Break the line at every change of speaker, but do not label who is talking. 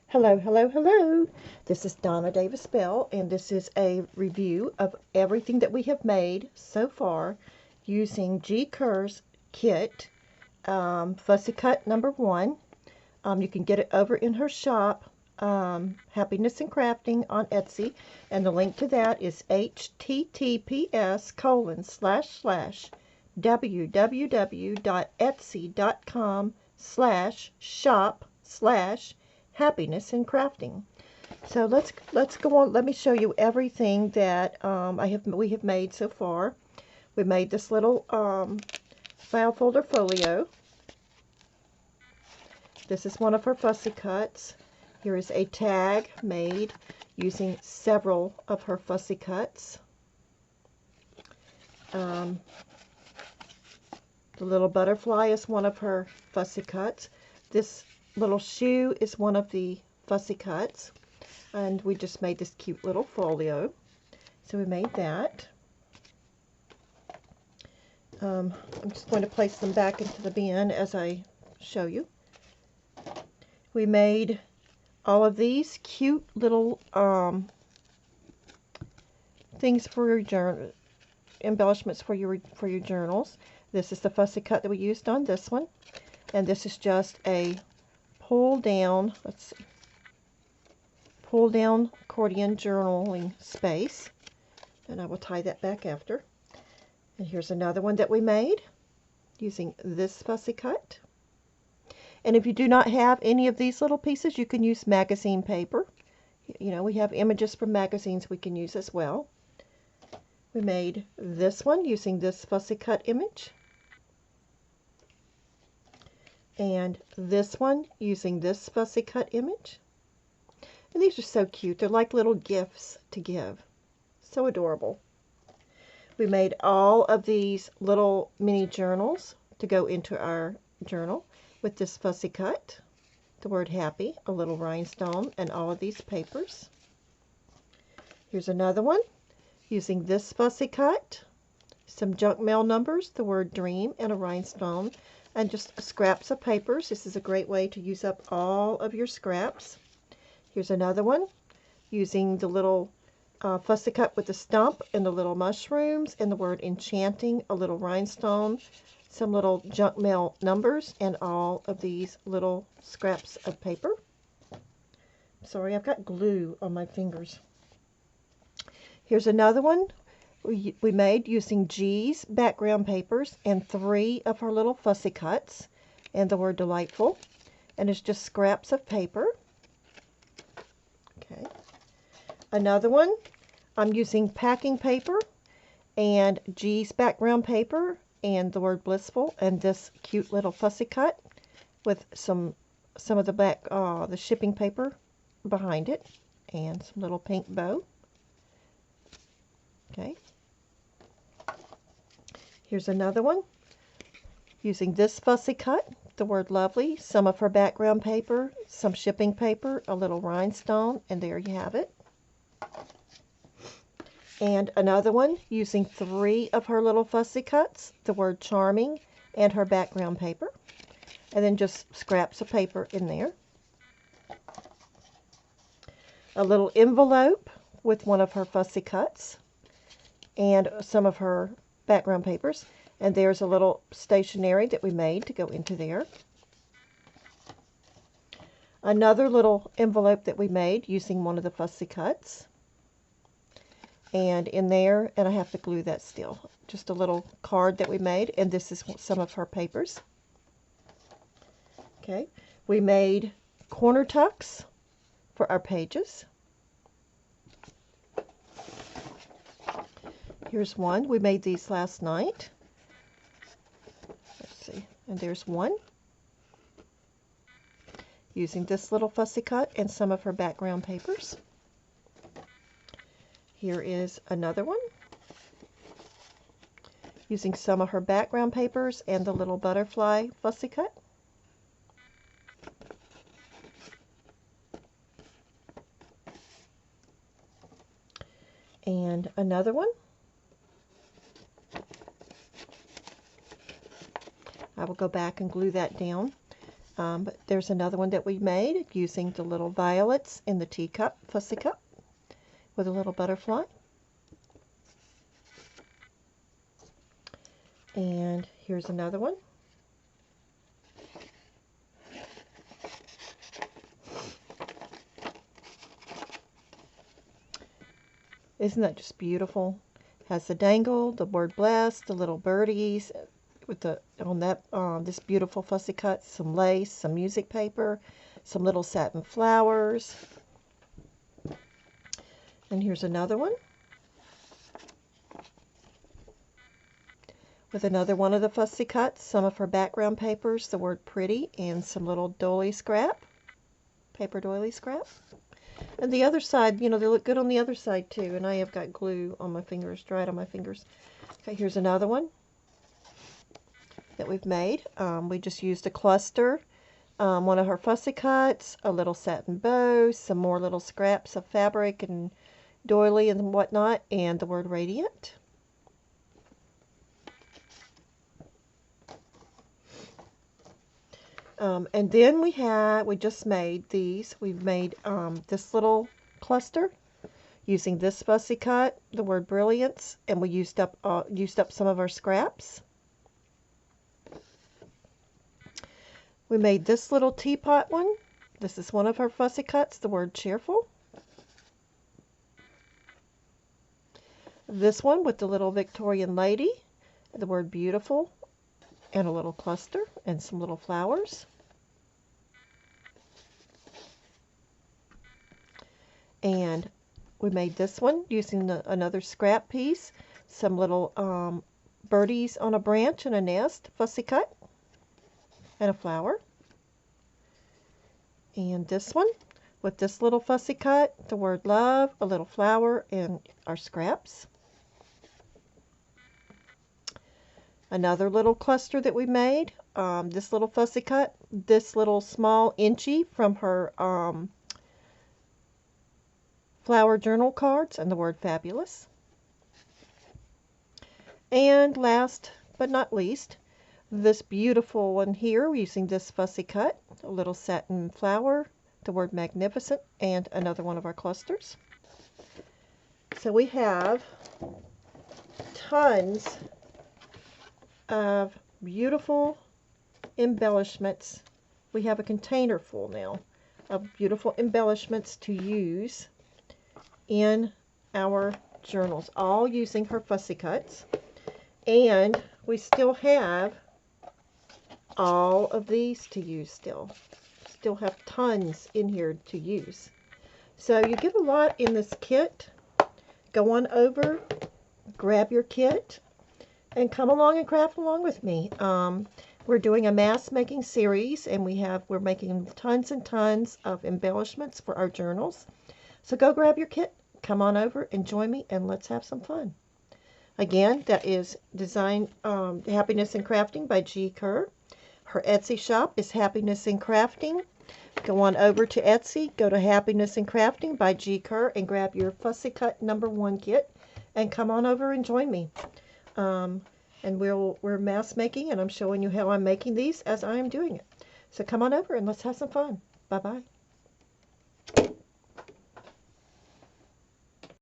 Hello, hello, hello. This is Donna Davis Bell, and this is a review of everything that we have made so far using Gi Kerr's kit, Fussy Cut #1. You can get it over in her shop, Happiness and Crafting on Etsy, and the link to that is https://www.etsy.com/shop/happiness and crafting. So let's go on. Let me show you everything that we have made so far. We made this little file folder folio. This is one of her fussy cuts. Here is a tag made using several of her fussy cuts. The little butterfly is one of her fussy cuts. This little shoe is one of the fussy cuts. And we just made this cute little folio. So we made that. I'm just going to place them back into the bin as I show you. We made all of these cute little things for your journal, embellishments for your journals. This is the fussy cut that we used on this one, and this is just a pull down. Let's see. Pull down accordion journaling space, and I will tie that back after. And here's another one that we made using this fussy cut. And if you do not have any of these little pieces, you can use magazine paper. You know, we have images from magazines we can use as well. We made this one using this fussy cut image, and this one using this fussy cut image. And these are so cute. They're like little gifts to give. So adorable. We made all of these little mini journals to go into our journal with this fussy cut, the word happy, a little rhinestone, and all of these papers. Here's another one using this fussy cut, some junk mail numbers, the word dream, and a rhinestone, and just scraps of papers. This is a great way to use up all of your scraps. Here's another one using the little fussy cut with the stump and the little mushrooms and the word enchanting, a little rhinestone, some little junk mail numbers, and all of these little scraps of paper. Sorry, I've got glue on my fingers. Here's another one we made using Gi's background papers and 3 of her little fussy cuts and the word delightful, and it's just scraps of paper. Okay. Another one, I'm using packing paper and Gi's background paper and the word blissful and this cute little fussy cut with some of the back the shipping paper behind it and some little pink bow. Okay. Here's another one using this fussy cut, the word lovely, some of her background paper, some shipping paper, a little rhinestone, and there you have it. And another one using 3 of her little fussy cuts, the word charming, and her background paper, and then just scraps of paper in there. A little envelope with one of her fussy cuts and some of her background papers. And there's a little stationery that we made to go into there. Another little envelope that we made using one of the fussy cuts. And in there, and I have to glue that still, just a little card that we made, and this is some of her papers. Okay, we made corner tucks for our pages. Here's one. We made these last night. Let's see. And there's one using this little fussy cut and some of her background papers. Here is another one using some of her background papers and the little butterfly fussy cut. And another one. I will go back and glue that down. But there's another one that we made using the little violets in the teacup, Fussy Cup, with a little butterfly. And here's another one. Isn't that just beautiful? Has the dangle, the word bless, the little birdies with the on that this beautiful fussy cut, some lace, some music paper, some little satin flowers. And here's another one with another one of the fussy cuts, some of her background papers, the word pretty, and some little doily scrap, paper doily scrap. And the other side, you know, they look good on the other side too. And I have got glue on my fingers, dried on my fingers. Okay, here's another one that we've made. We just used a cluster, one of her fussy cuts, a little satin bow, some more little scraps of fabric and doily and whatnot, and the word radiant. And then we just made these. We've made this little cluster using this fussy cut, the word brilliance, and we used up some of our scraps. We made this little teapot one. This is one of her fussy cuts, the word cheerful. This one with the little Victorian lady, the word beautiful, and a little cluster and some little flowers. And we made this one using another scrap piece, some little birdies on a branch and a nest, fussy cut, and a flower. And this one with this little fussy cut, the word love, a little flower, and our scraps. Another little cluster that we made, this little fussy cut, this little small inchy from her flower journal cards, and the word fabulous. And last but not least, this beautiful one here using this fussy cut, a little satin flower, the word magnificent, and another one of our clusters. So we have tons of beautiful embellishments. We have a container full now of beautiful embellishments to use in our journals, all using her fussy cuts. And we still have all of these to use still have tons in here to use. So you get a lot in this kit. Go on over, grab your kit, and come along and craft along with me. We're doing a mask making series, and we're making tons and tons of embellishments for our journals. So go grab your kit, come on over and join me, and let's have some fun. Again, that is Happiness in Crafting by Gi Kerr. Her Etsy shop is Happiness in Crafting. Go on over to Etsy, go to Happiness in Crafting by Gi Kerr, and grab your Fussy Cut #1 kit, and come on over and join me. And we're mask making, and I'm showing you how I'm making these as I am doing it. So come on over and let's have some fun. Bye-bye.